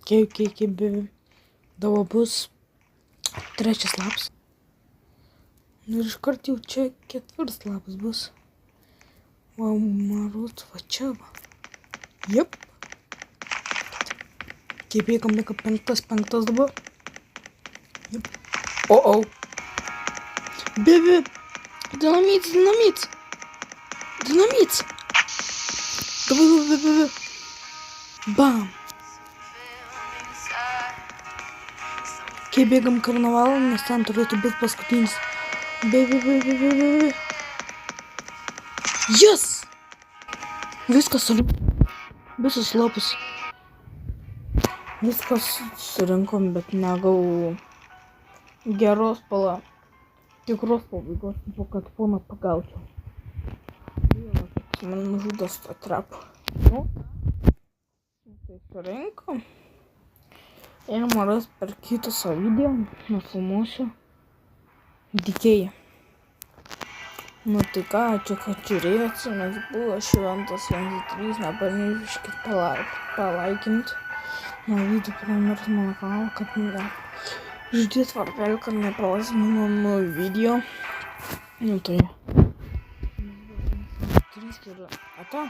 Kaip dabar bus trečias lapas. Nu ir iškart jau čia ketvirtas lapas bus. Va, marut, va čia va. Jep. Kaip bėgam penktas dabar. Jep. O. Bebe. Dinamit. Давай. Бам. Kai bėgam karnavalą, nes ten turėtų būti paskutinis. Bebe. Yes! Viskas visus lapus. Viskas surinkom, bet negavau geros tikros pabaigos, kad poną pagaučiau. Man nužudas tą trapą. Nu, tai surinkom. Ir maras per kitą savo video nufilmuosiu dikėją. Nu tai ką, ačiū, kad žiūrėjote, nes buvo šventas 1-3, nepamirškit palaikinti. Mano video numeris mano kanalą, kad žiūrėt varpelį, kad nepraleisite mano video. Nu tai 3 ir ata.